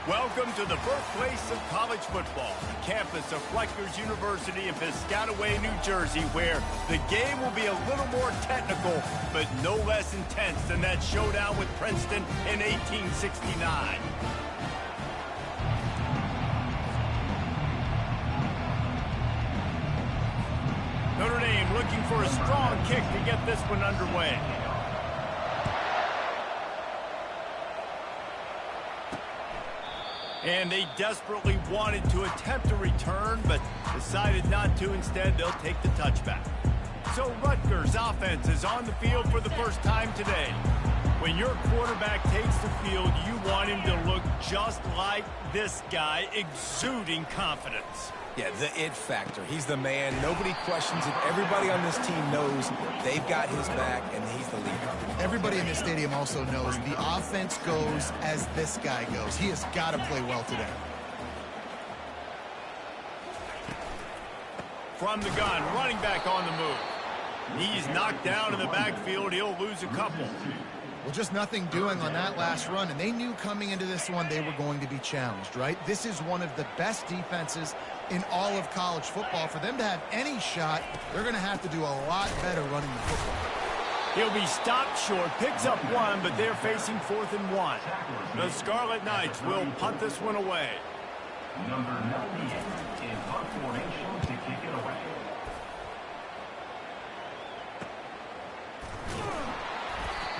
Welcome to the birthplace of college football, the campus of Rutgers University in Piscataway, New Jersey, where the game will be a little more technical, but no less intense than that showdown with Princeton in 1869. Notre Dame looking for a strong kick to get this one underway. And they desperately wanted to attempt a return, but decided not to. Instead, they'll take the touchback. So Rutgers offense is on the field for the first time today. When your quarterback takes the field, you want him to look just like this guy, exuding confidence. Yeah, the it factor. He's the man. Nobody questions it. Everybody on this team knows they've got his back, and he's the leader. Everybody in this stadium also knows the offense goes as this guy goes. He has got to play well today. From the gun, running back on the move. He's knocked down in the backfield. He'll lose a couple. Well, just nothing doing on that last run, and they knew coming into this one they were going to be challenged, right? This is one of the best defenses in all of college football. For them to have any shot, they're going to have to do a lot better running the football. He'll be stopped short, picks up one, but they're facing 4th and 1. The Scarlet Knights will punt this one away. Number 98 in punt formation to kick it away.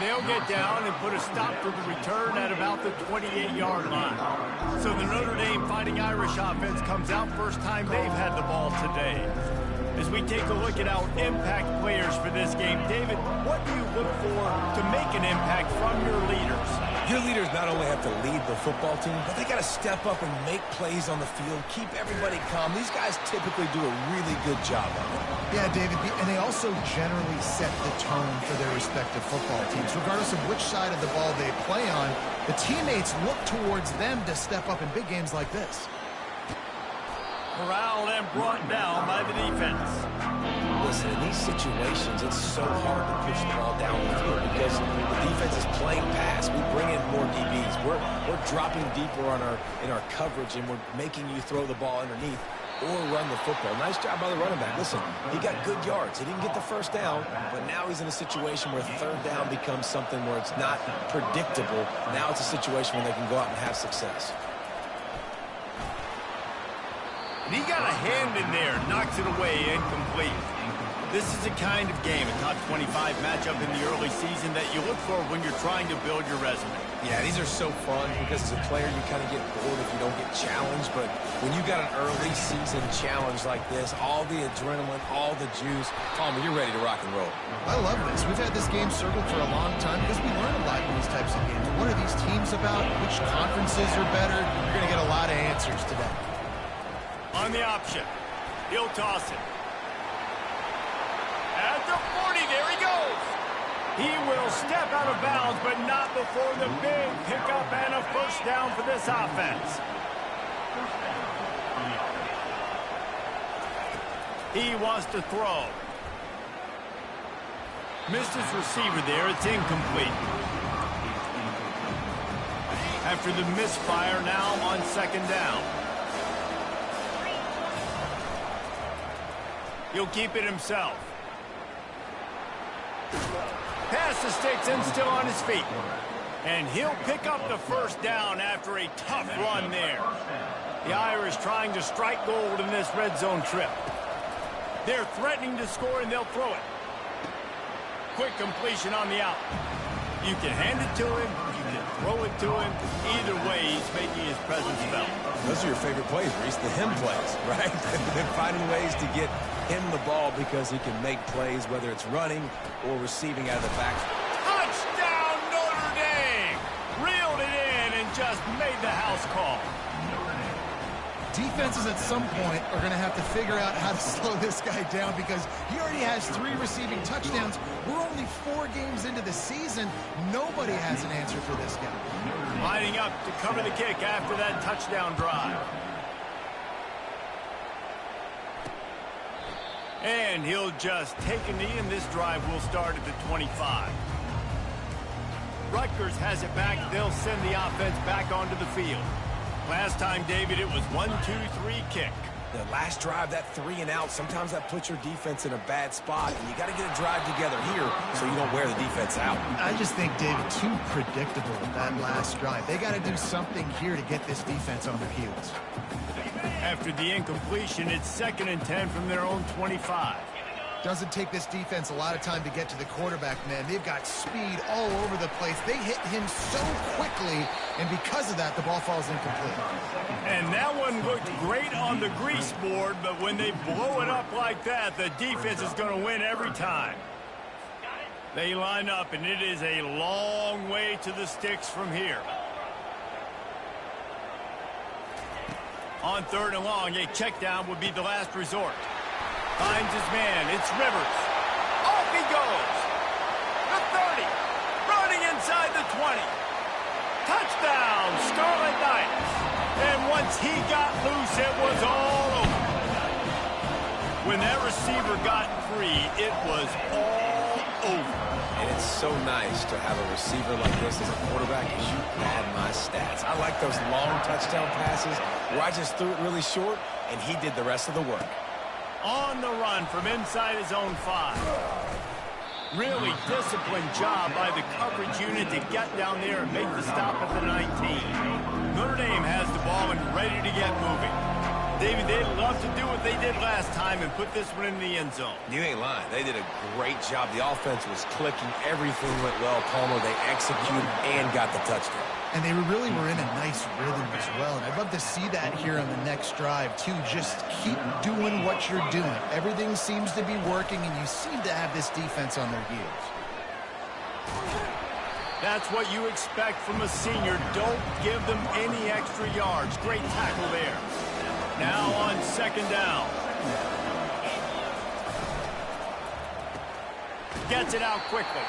They'll get down and put a stop to the return at about the 28-yard line. So the Notre Dame Fighting Irish offense comes out first time they've had the ball today. As we take a look at our impact players for this game, David, what do you look for to make an impact from your leaders? Your leaders not only have to lead the football team, but they got to step up and make plays on the field, keep everybody calm. These guys typically do a really good job of it. Yeah, David, and they also generally set the tone for their respective football teams. Regardless of which side of the ball they play on, the teammates look towards them to step up in big games like this. Corralled and brought down by the defense. Listen, in these situations, it's so hard to push the ball down the field because the defense is playing pass. We bring in more DBs. We're dropping deeper in our coverage, and we're making you throw the ball underneath or run the football. Nice job by the running back. Listen, he got good yards. He didn't get the first down, but now he's in a situation where 3rd down becomes something where it's not predictable. Now it's a situation where they can go out and have success. And he got a hand in there, knocks it away, incomplete. This is the kind of game, a top 25 matchup in the early season that you look for when you're trying to build your resume. Yeah, these are so fun because as a player you kind of get bored if you don't get challenged, but when you got an early season challenge like this, all the adrenaline, all the juice, Palmer, you're ready to rock and roll. I love this. We've had this game circled for a long time because we learn a lot in these types of games. What are these teams about? Which conferences are better? You're going to get a lot of answers today. On the option, he'll toss it. At the 40, there he goes. He will step out of bounds, but not before the big pickup and a first down for this offense. He wants to throw. Missed his receiver there. It's incomplete. After the misfire, now on 2nd down. He'll keep it himself. Pass the sticks and still on his feet. And he'll pick up the first down after a tough run there. The Irish trying to strike gold in this red zone trip. They're threatening to score and they'll throw it. Quick completion on the out. You can hand it to him, you can throw it to him. Either way, he's making his presence felt. Those are your favorite plays, Reese, the him plays, right? They're finding ways to get him the ball because he can make plays, whether it's running or receiving out of the back. Touchdown, Notre Dame! Reeled it in and just made the house call. Defenses at some point are going to have to figure out how to slow this guy down because he already has 3 receiving touchdowns. We're only 4 games into the season. Nobody has an answer for this guy. Lining up to cover the kick after that touchdown drive. And he'll just take a knee, and this drive will start at the 25. Rutgers has it back. They'll send the offense back onto the field. Last time, David, it was 1-2-3 kick. The last drive, that 3 and out, sometimes that puts your defense in a bad spot, and you got to get a drive together here so you don't wear the defense out. I just think, David, too predictable with that last drive. They got to do something here to get this defense on their heels. After the incompletion, it's 2nd and 10 from their own 25. Doesn't take this defense a lot of time to get to the quarterback, man. They've got speed all over the place. They hit him so quickly, and because of that, the ball falls incomplete. And that one looked great on the grease board, but when they blow it up like that, the defense is going to win every time. They line up, and it is a long way to the sticks from here. On 3rd and long, a check down would be the last resort. Finds his man. It's Rivers. Off he goes. The 30. Running inside the 20. Touchdown, Scarlet Knights. And once he got loose, it was all over. When that receiver got free, it was all over. And it's so nice to have a receiver like this as a quarterback because you pad my stats. I like those long touchdown passes where I just threw it really short, and he did the rest of the work. On the run from inside his own 5. Really disciplined job by the coverage unit to get down there and make the stop at the 19. Notre Dame has the ball and ready to get moving. David, they'd love to do what they did last time and put this one in the end zone. You ain't lying. They did a great job. The offense was clicking. Everything went well, Palmer. They executed and got the touchdown. And they really were in a nice rhythm as well. And I'd love to see that here on the next drive, too. Just keep doing what you're doing. Everything seems to be working, and you seem to have this defense on their heels. That's what you expect from a senior. Don't give them any extra yards. Great tackle there. Now on 2nd down. Gets it out quickly.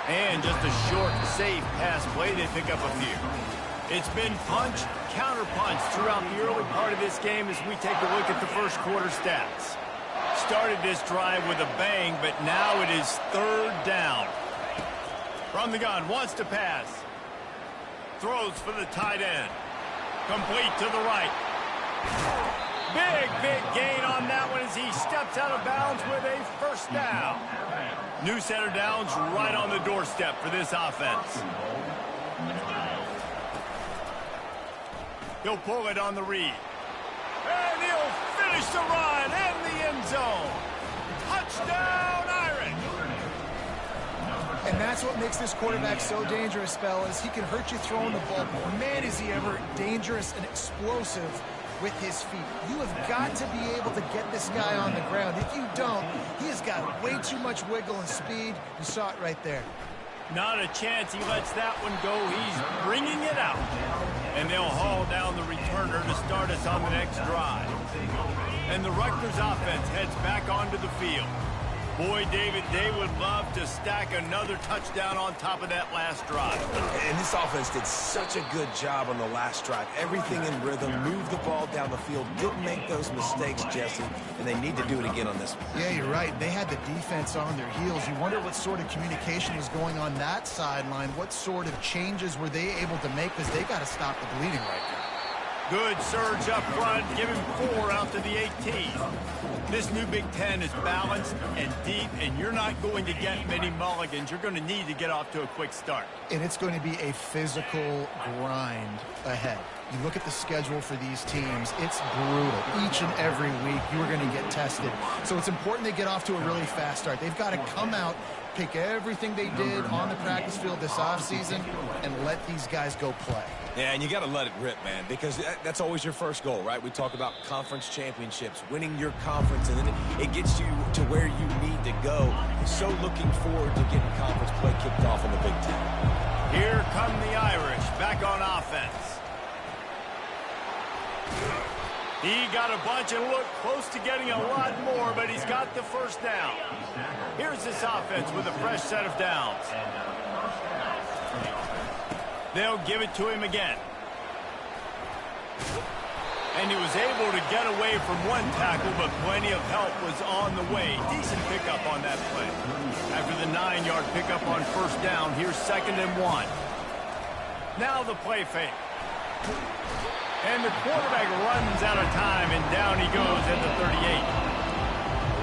And just a short, safe pass play. They pick up a few. It's been punch, counter punch throughout the early part of this game as we take a look at the first quarter stats. Started this drive with a bang, but now it is 3rd down. From the gun, wants to pass. Throws for the tight end. Complete to the right. Big gain on that one as he steps out of bounds with a 1st down. New set of downs right on the doorstep for this offense. He'll pull it on the read. And he'll finish the run in the end zone. Touchdown, Irish. And that's what makes this quarterback so dangerous, fellas. He can hurt you throwing the ball, but man, is he ever dangerous and explosive with his feet. You have got to be able to get this guy on the ground. If you don't, he has got way too much wiggle and speed. You saw it right there. Not a chance he lets that one go. He's bringing it out. And they'll haul down the returner to start us on the next drive. And the Rutgers offense heads back onto the field. Boy, David, they would love to stack another touchdown on top of that last drive. And this offense did such a good job on the last drive. Everything in rhythm, moved the ball down the field, didn't make those mistakes, Jesse, and they need to do it again on this one. Yeah, you're right. They had the defense on their heels. You wonder what sort of communication was going on that sideline. What sort of changes were they able to make, because they got to stop the bleeding right now. Good surge up front, give him 4 out to the 18. This new Big Ten is balanced and deep, and you're not going to get many mulligans. You're going to need to get off to a quick start. And it's going to be a physical grind ahead. You look at the schedule for these teams, it's brutal. Each and every week, you are going to get tested. So it's important they get off to a really fast start. They've got to come out, pick everything they did on the practice field this offseason, and let these guys go play. Yeah, and you got to let it rip, man, because that's always your first goal, right? We talk about conference championships, winning your conference, and then it gets you to where you need to go. So looking forward to getting conference play kicked off in the Big Ten. Here come the Irish back on offense. He got a bunch and looked close to getting a lot more, but he's got the 1st down. Here's this offense with a fresh set of downs. They'll give it to him again. And he was able to get away from one tackle, but plenty of help was on the way. Decent pickup on that play. After the 9-yard pickup on 1st down, here's 2nd and 1. Now the play fake. And the quarterback runs out of time, and down he goes at the 38.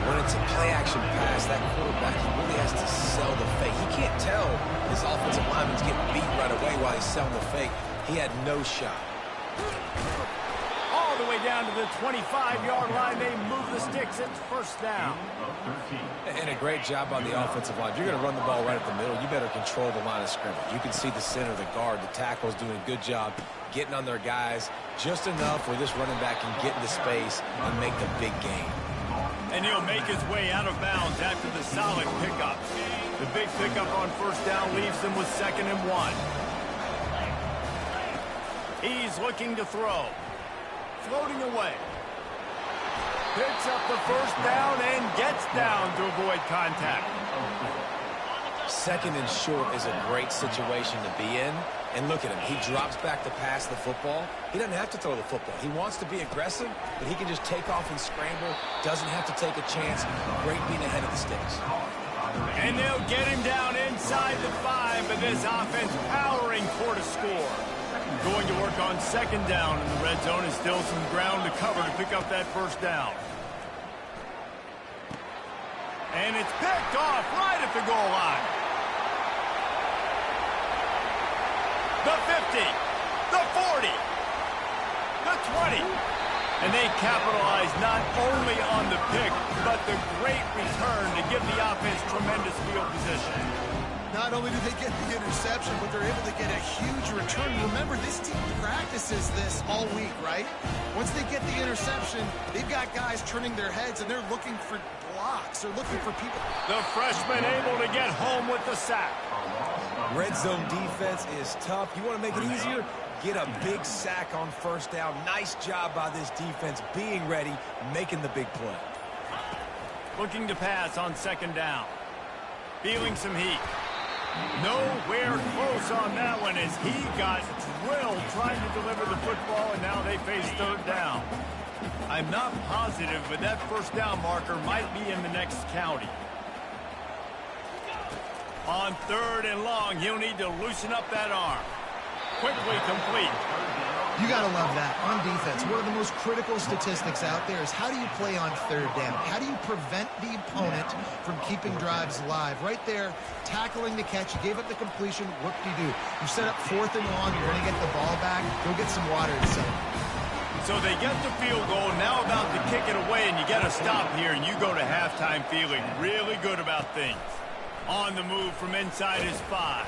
When it's a play-action pass, that quarterback, he really has to sell the fake. He can't tell his offensive lineman's getting beat right away while he's selling the fake. He had no shot. All the way down to the 25-yard line. They move the sticks. It's first down. And a great job on the offensive line. If you're going to run the ball right at the middle, you better control the line of scrimmage. You can see the center, the guard, the tackle's doing a good job getting on their guys just enough where this running back can get into space and make the big game. And he'll make his way out of bounds after the solid pickup. The big pickup on first down leaves them with 2nd and 1. He's looking to throw. Floating away. Picks up the first down and gets down to avoid contact. 2nd and short is a great situation to be in. And look at him. He drops back to pass the football. He doesn't have to throw the football. He wants to be aggressive, but he can just take off and scramble. Doesn't have to take a chance. Great being ahead of the sticks. And they'll get him down inside the 5, but this offense powering for the score. Going to work on 2nd down in the red zone, and still some ground to cover to pick up that first down. And it's picked off right at the goal line. The 50, the 40, the 20. And they capitalize not only on the pick, but the great return to give the offense tremendous field position. Not only do they get the interception, but they're able to get a huge return. Remember, this team practices this all week, right? Once they get the interception, they've got guys turning their heads, and they're looking for blocks. They're looking for people. The freshman able to get home with the sack. Red zone defense is tough. You want to make it easier? Get a big sack on first down. Nice job by this defense being ready, making the big play. Looking to pass on 2nd down. Feeling some heat. Nowhere close on that one as he got drilled trying to deliver the football, and now they face 3rd down. I'm not positive, but that first down marker might be in the next county. On 3rd and long, he'll need to loosen up that arm. Quickly complete. You got to love that. On defense, one of the most critical statistics out there is how do you play on 3rd down? How do you prevent the opponent from keeping drives alive? Right there, tackling the catch. You gave up the completion. Whoop-de-doo. You set up 4th and long. You're going to get the ball back. Go get some water inside. So they get the field goal. Now about to kick it away, and you get a stop here, and you go to halftime feeling really good about things. On the move from inside his 5.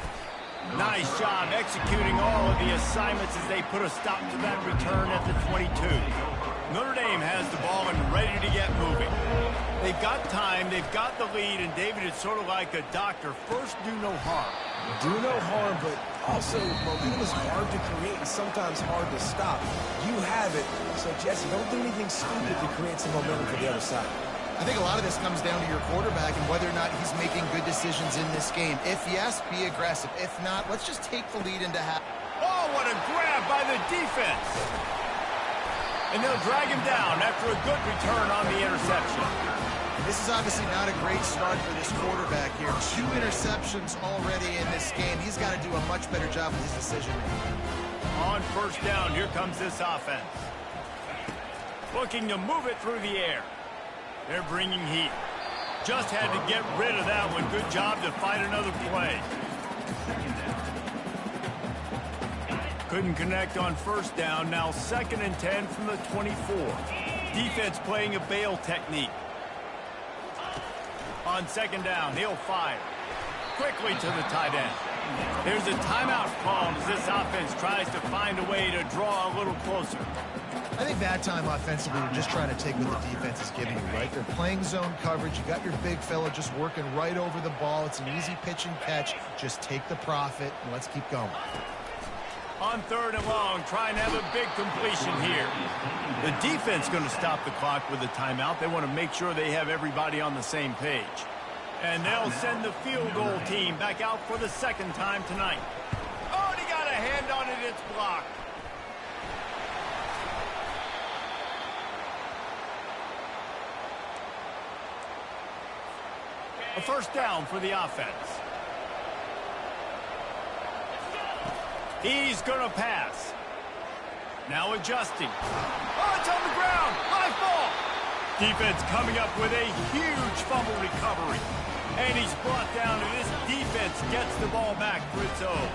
Nice job executing all of the assignments as they put a stop to that return at the 22. Notre Dame has the ball and ready to get moving. They've got time, they've got the lead, and David, it's sort of like a doctor. First, do no harm. Do no harm, but also momentum is hard to create and sometimes hard to stop. You have it, so Jesse, don't do anything stupid to create some momentum for the other side. I think a lot of this comes down to your quarterback and whether or not he's making good decisions in this game. If yes, be aggressive. If not, let's just take the lead into half. Oh, what a grab by the defense. And they'll drag him down after a good return on the interception. This is obviously not a great start for this quarterback here. 2 interceptions already in this game. He's got to do a much better job with his decision making. On first down, here comes this offense. Looking to move it through the air. They're bringing heat. Just had to get rid of that one. Good job to find another play. Couldn't connect on first down. Now 2nd and 10 from the 24. Defense playing a bail technique. On 2nd down, he'll fire. Quickly to the tight end. There's a timeout called as this offense tries to find a way to draw a little closer. I think that time offensively, you're just trying to take what the defense is giving you, right? They're playing zone coverage. You got your big fella just working right over the ball. It's an easy pitch and catch. Just take the profit, and let's keep going. On 3rd and long, trying to have a big completion here. The defense going to stop the clock with a timeout. They want to make sure they have everybody on the same page. And they'll send the field goal team back out for the 2nd time tonight. Oh, and he got a hand on it. It's blocked. A first down for the offense. He's going to pass. Now adjusting. Oh, it's on the ground. High ball. Defense coming up with a huge fumble recovery. And he's brought down, and this defense gets the ball back for its own.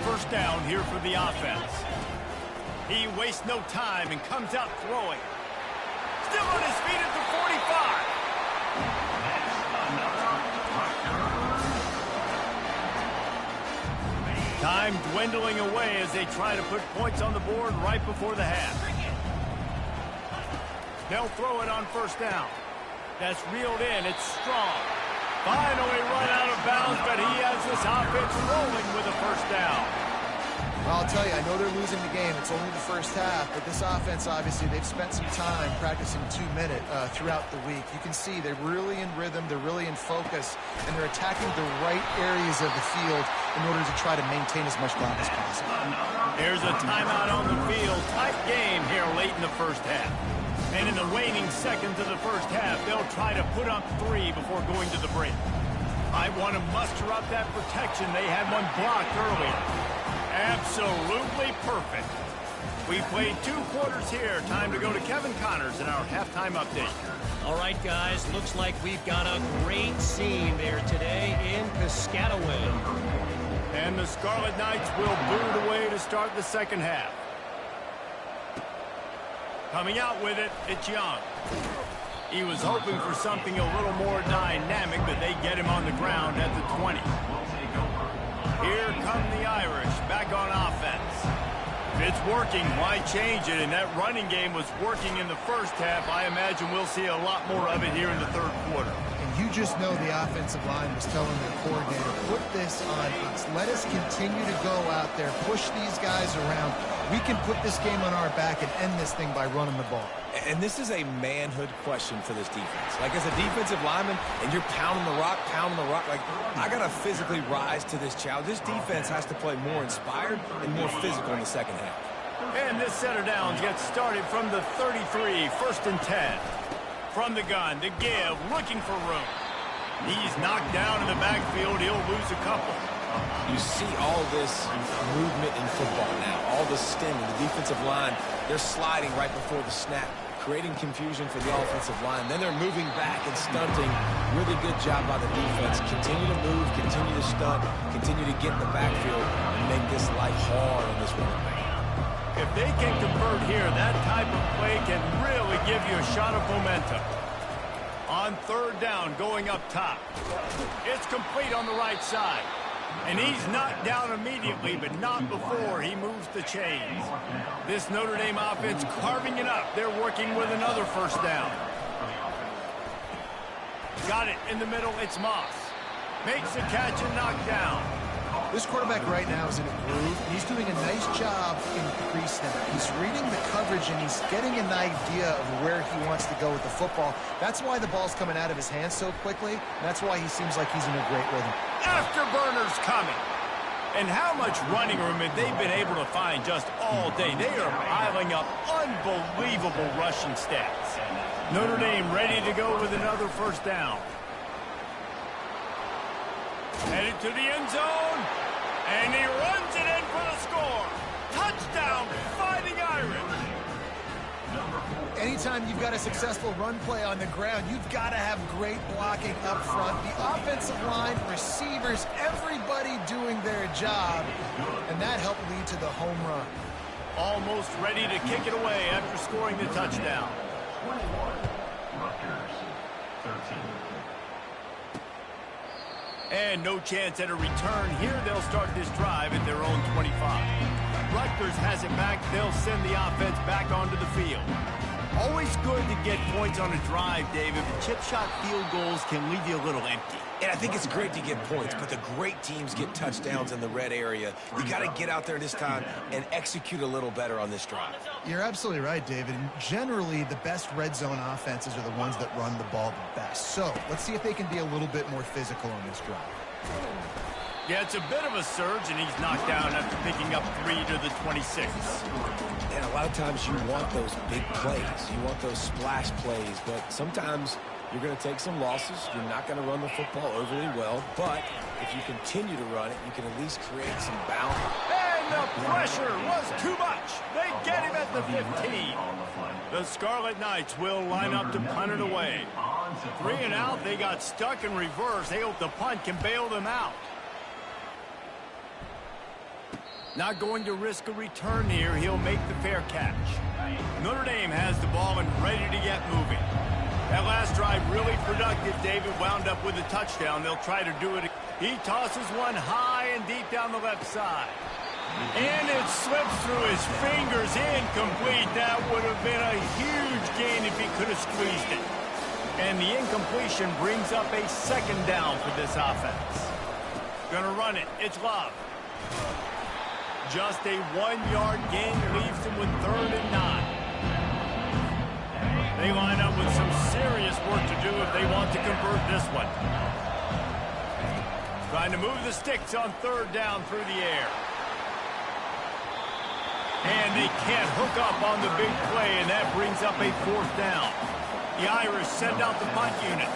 First down here for the offense. He wastes no time and comes out throwing. Still on his feet at the 45. Time dwindling away as they try to put points on the board right before the half. They'll throw it on first down. That's reeled in. It's strong. Finally run out of bounds, but he has this offense rolling with a first down. Well, I'll tell you, I know they're losing the game. It's only the first half, but this offense, obviously, they've spent some time practicing 2-minute throughout the week. You can see they're really in rhythm, they're really in focus, and they're attacking the right areas of the field in order to try to maintain as much clock as possible. There's a timeout on the field. Tight game here late in the first half. And in the waning seconds of the first half, they'll try to put up 3 before going to the break. I want to muster up that protection. They had one blocked earlier. Absolutely perfect. We played 2 quarters here. Time to go to Kevin Connors in our halftime update. All right, guys, looks like we've got a great scene there today in Piscataway. And the Scarlet Knights will boot it away to start the second half. Coming out with it, it's Young. He was hoping for something a little more dynamic, but they get him on the ground at the 20. Here come the Irish, back on offense. If it's working, why change it? And that running game was working in the first half. I imagine we'll see a lot more of it here in the third quarter. And you just know the offensive line was telling their coordinator, put this on us. Let us continue to go out there, push these guys around. We can put this game on our back and end this thing by running the ball. And this is a manhood question for this defense. Like, as a defensive lineman, and you're pounding the rock, like, I got to physically rise to this challenge. This defense has to play more inspired and more physical in the second half. And this set of downs gets started from the 33, 1st and 10. From the gun, the give, looking for room. He's knocked down in the backfield. He'll lose a couple. You see all this movement in football now, all the stemming, the defensive line, they're sliding right before the snap, creating confusion for the offensive line. Then they're moving back and stunting. Really good job by the defense. Continue to move, continue to stunt, continue to get in the backfield and make this life hard on this running back. If they can convert here, that type of play can really give you a shot of momentum. On third down, going up top. It's complete on the right side. And he's knocked down immediately, but not before he moves the chains. This Notre Dame offense carving it up. They're working with another first down. Got it in the middle. It's Moss. Makes the catch and knocked down. This quarterback right now is in a groove. He's doing a nice job in pre-snap. He's reading the coverage, and he's getting an idea of where he wants to go with the football. That's why the ball's coming out of his hands so quickly. That's why he seems like he's in a great rhythm. Afterburners coming. And how much running room have they been able to find just all day? They are piling up unbelievable rushing stats. Notre Dame ready to go with another first down. Headed to the end zone, and he runs it in for the score. Touchdown, Fighting Irish. Anytime you've got a successful run play on the ground, you've got to have great blocking up front. The offensive line, receivers, everybody doing their job, and that helped lead to the home run. Almost ready to kick it away after scoring the touchdown. 21, Rutgers, 13. And no chance at a return here. They'll start this drive at their own 25. Rutgers has it back. They'll send the offense back onto the field. Always good to get points on a drive, David, but chip shot field goals can leave you a little empty. And I think it's great to get points, but the great teams get touchdowns in the red area. You got to get out there this time and execute a little better on this drive. You're absolutely right, David. And generally, the best red zone offenses are the ones that run the ball the best. So let's see if they can be a little bit more physical on this drive. Yeah, it's a bit of a surge, and he's knocked down after picking up 3 to the 26. And a lot of times you want those big plays. You want those splash plays, but sometimes you're going to take some losses. You're not going to run the football overly well, but if you continue to run it, you can at least create some balance. And And the pressure was too much. They get him at the 15. The Scarlet Knights will line up to punt it away. 3 and out. They got stuck in reverse. They hope the punt can bail them out. Not going to risk a return here. He'll make the fair catch. Notre Dame has the ball and ready to get moving. That last drive really productive. David wound up with a touchdown. They'll try to do it. He tosses one high and deep down the left side. And it slips through his fingers, incomplete. That would have been a huge gain if he could have squeezed it. And the incompletion brings up a 2nd down for this offense. Gonna run it. It's Love. Just a 1-yard gain leaves them with 3rd and 9. They line up with some serious work to do if they want to convert this one. Trying to move the sticks on 3rd down through the air. And they can't hook up on the big play, and that brings up a 4th down. The Irish send out the punt unit.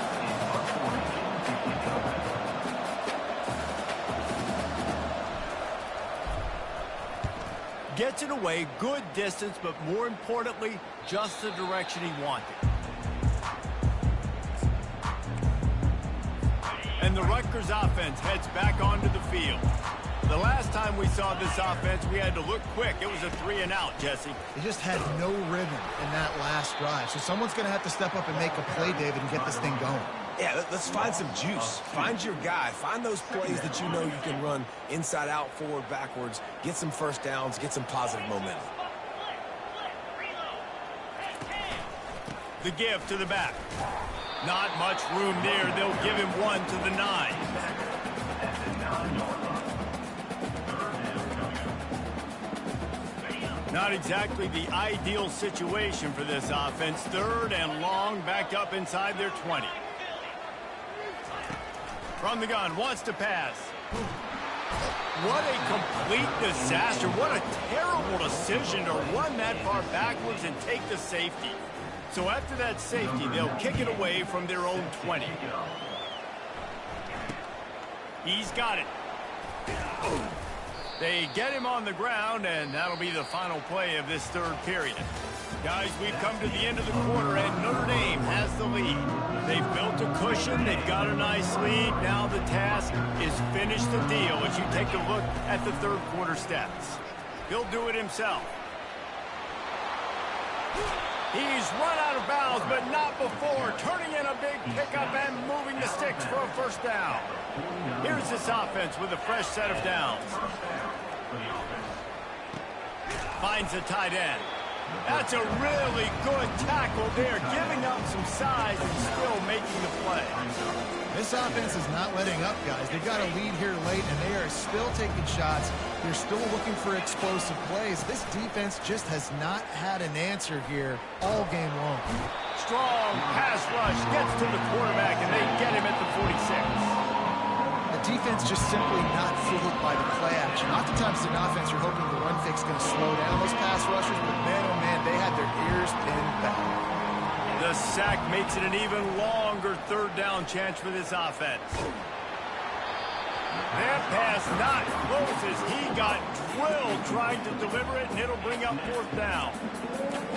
Gets it away, good distance, but more importantly, just the direction he wanted. And the Rutgers offense heads back onto the field. The last time we saw this offense, we had to look quick. It was a 3 and out, Jesse. They just had no rhythm in that last drive. So someone's going to have to step up and make a play, David, and get this thing going. Yeah, let's find some juice. Find your guy. Find those plays that you know you can run inside out, forward, backwards. Get some 1st downs. Get some positive momentum. The give to the back. Not much room there. They'll give him 1 to the 9. Not exactly the ideal situation for this offense. 3rd and long, backed up inside their 20. From the gun, wants to pass. What a complete disaster. What a terrible decision to run that far backwards and take the safety. So after that safety, they'll kick it away from their own 20. He's got it. They get him on the ground, and that'll be the final play of this 3rd period. Guys, we've come to the end of the quarter, and Notre Dame has the lead. They've built a cushion. They've got a nice lead. Now the task is finish the deal as you take a look at the 3rd quarter stats. He'll do it himself. He's run out of bounds, but not before. Turning in a big pickup and moving the sticks for a 1st down. Here's this offense with a fresh set of downs. Finds a tight end. That's a really good tackle there, giving up some size and still making the play. This offense is not letting up, guys. They've got a lead here late, and they are still taking shots. They're still looking for explosive plays. This defense just has not had an answer here all game long. Strong pass rush gets to the quarterback, and they get him at the 46. The defense just simply not fooled by the play action. Oftentimes in offense, you're hoping the run fix is going to slow down those pass rushers, but man, oh man, they had their ears pinned back. The sack makes it an even longer 3rd down chance for this offense. That pass not close as he got drilled trying to deliver it, and it'll bring up 4th down.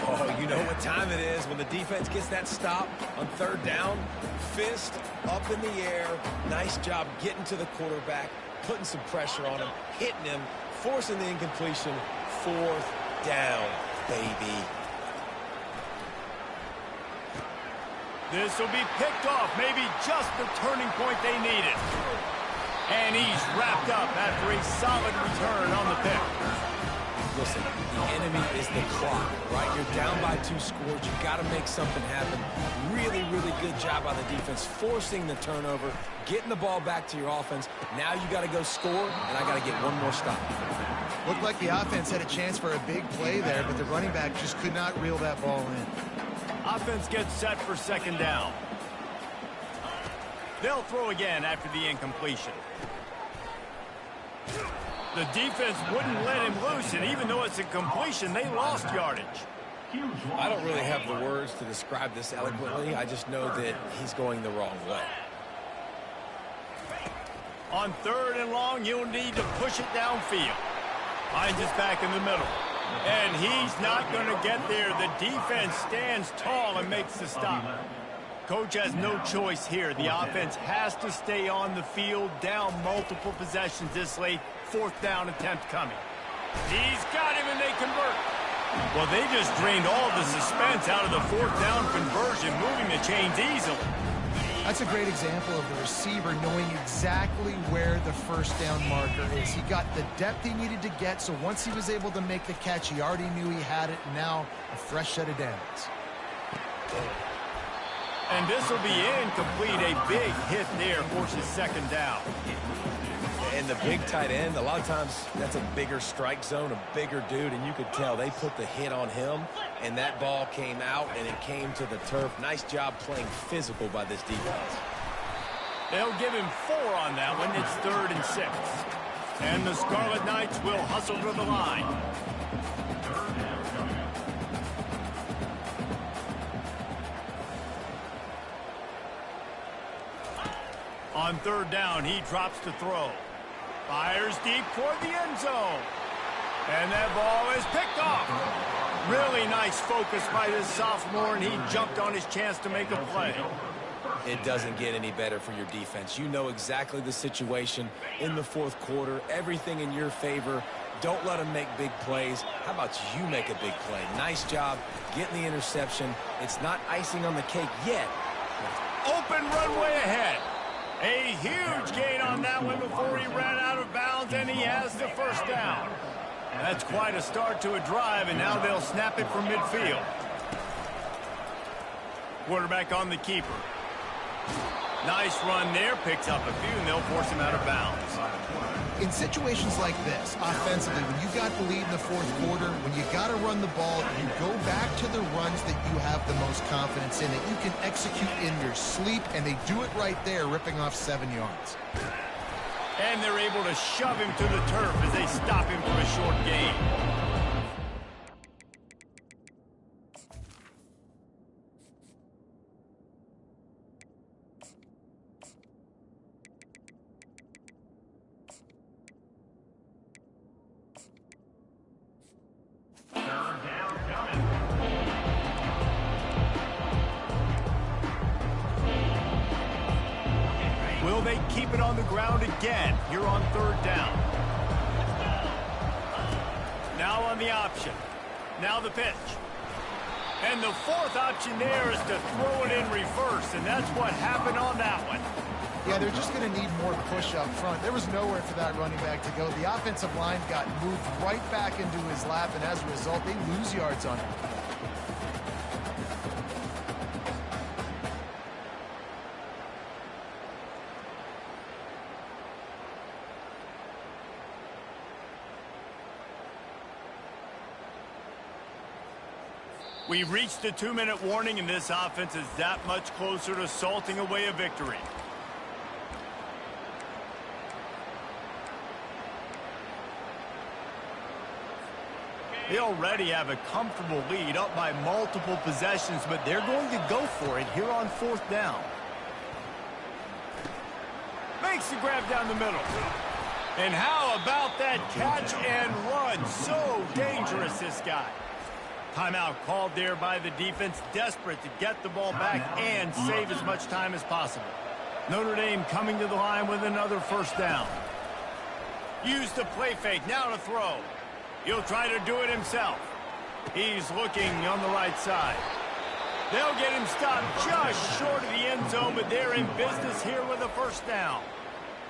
Oh, you know what time it is when the defense gets that stop on 3rd down. Fist up in the air. Nice job getting to the quarterback, putting some pressure on him, hitting him, forcing the incompletion. 4th down, baby. This will be picked off, maybe just the turning point they needed. And he's wrapped up after a solid return on the pick. Listen, the enemy is the clock, right? You're down by 2 scores. You've got to make something happen. Really, really good job by the defense, forcing the turnover, getting the ball back to your offense. Now you got to go score, and I got to get one more stop. Looked like the offense had a chance for a big play there, but the running back just could not reel that ball in. Offense gets set for 2nd down. They'll throw again after the incompletion. The defense wouldn't let him loose, and even though it's a completion, they lost yardage. I don't really have the words to describe this eloquently. I just know that he's going the wrong way. On 3rd and long, you'll need to push it downfield. Finds us back in the middle. And he's not going to get there. The defense stands tall and makes the stop. Coach has no choice here. The offense has to stay on the field, down multiple possessions this late. 4th down attempt coming. He's got him, and they convert. Well, they just drained all the suspense out of the 4th down conversion, moving the chains easily. That's a great example of the receiver knowing exactly where the 1st down marker is. He got the depth he needed to get, so once he was able to make the catch, he already knew he had it. Now, a fresh set of downs. And this will be incomplete. A big hit there forces 2nd down. And the big tight end, a lot of times that's a bigger strike zone, a bigger dude, and you could tell they put the hit on him, and that ball came out, and it came to the turf. Nice job playing physical by this defense. They'll give him 4 on that one. It's 3rd and 6. And the Scarlet Knights will hustle to the line. On 3rd down, he drops to throw. Fires deep toward the end zone. And that ball is picked off. Really nice focus by this sophomore, and he jumped on his chance to make a play. It doesn't get any better for your defense. You know exactly the situation in the 4th quarter. Everything in your favor. Don't let them make big plays. How about you make a big play? Nice job getting the interception. It's not icing on the cake yet. Open runway ahead. A huge gain on that one before he ran out of bounds, and he has the 1st down. That's quite a start to a drive, and now they'll snap it from midfield. Quarterback on the keeper. Nice run there, picks up a few, and they'll force him out of bounds. In situations like this, offensively, when you got the lead in the 4th quarter, when you got to run the ball, you go back to the runs that you have the most confidence in, that you can execute in your sleep, and they do it right there, ripping off 7 yards. And they're able to shove him to the turf as they stop him for a short gain. Will they keep it on the ground again here on 3rd down? Now on the option. Now the pitch. And the 4th option there is to throw it in reverse, and that's what happened on that one. Yeah, they're just going to need more push up front. There was nowhere for that running back to go. The offensive line got moved right back into his lap, and as a result, they lose yards on it. We've reached the 2-minute warning, and this offense is that much closer to salting away a victory. They already have a comfortable lead, up by multiple possessions, but they're going to go for it here on 4th down. Makes the grab down the middle. And how about that catch and run? So dangerous, this guy. Timeout called there by the defense, desperate to get the ball back and save as much time as possible. Notre Dame coming to the line with another 1st down. Use the play fake, now to throw. He'll try to do it himself. He's looking on the right side. They'll get him stopped just short of the end zone, but they're in business here with a 1st down.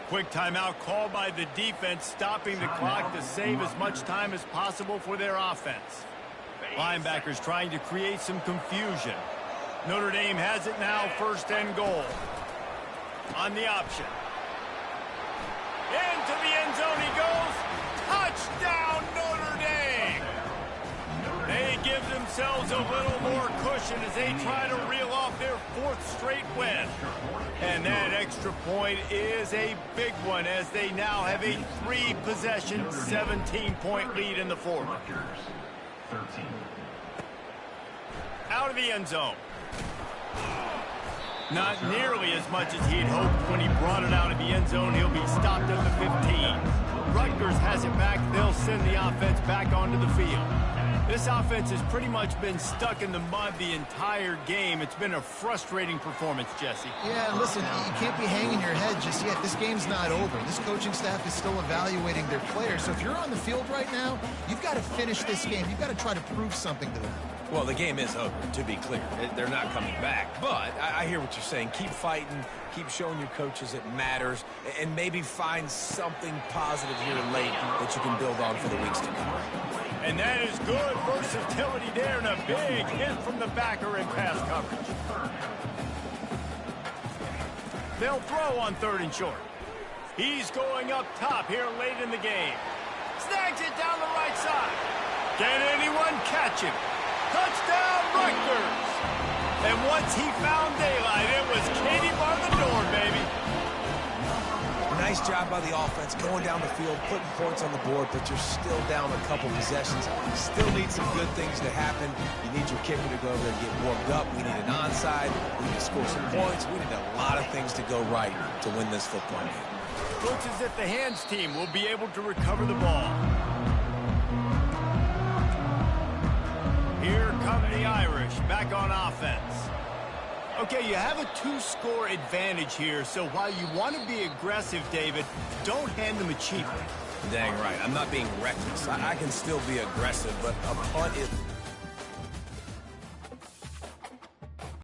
Quick timeout called by the defense, stopping the clock to save as much time as possible for their offense. Linebackers trying to create some confusion. Notre Dame has it now, 1st and goal. On the option. Into the end zone he goes. Touchdown, Notre Dame! They give themselves a little more cushion as they try to reel off their 4th straight win. And that extra point is a big one as they now have a 3-possession, 17-point lead in the 4th. Rutgers, 13. Out of the end zone. Not nearly as much as he had hoped when he brought it out of the end zone. He'll be stopped at the 15. Rutgers has it back. They'll send the offense back onto the field. This offense has pretty much been stuck in the mud the entire game. It's been a frustrating performance, Jesse. Yeah, listen, you can't be hanging your head just yet. This game's not over. This coaching staff is still evaluating their players. So if you're on the field right now, you've got to finish this game. You've got to try to prove something to them. Well, the game is over, to be clear. They're not coming back. But I hear what you're saying. Keep fighting. Keep showing your coaches it matters. And maybe find something positive here late that you can build on for the weeks to come. And that is good versatility there, and a big hit from the backer in pass coverage. They'll throw on 3rd and short. He's going up top here late in the game. Snags it down the right side. Can anyone catch him? Touchdown, Rutgers! And once he found daylight, it was Katie bar the door, baby. Nice job by the offense going down the field, putting points on the board, but you're still down a couple possessions. Still need some good things to happen. You need your kicker to go over there and get warmed up. We need an onside. We need to score some points. We need a lot of things to go right to win this football game. Coaches at the hands team will be able to recover the ball. Here come the Irish back on offense. Okay, you have a 2-score advantage here, so while you want to be aggressive, David, don't hand them a cheap one. Dang right. I'm not being reckless. I can still be aggressive, but a punt is...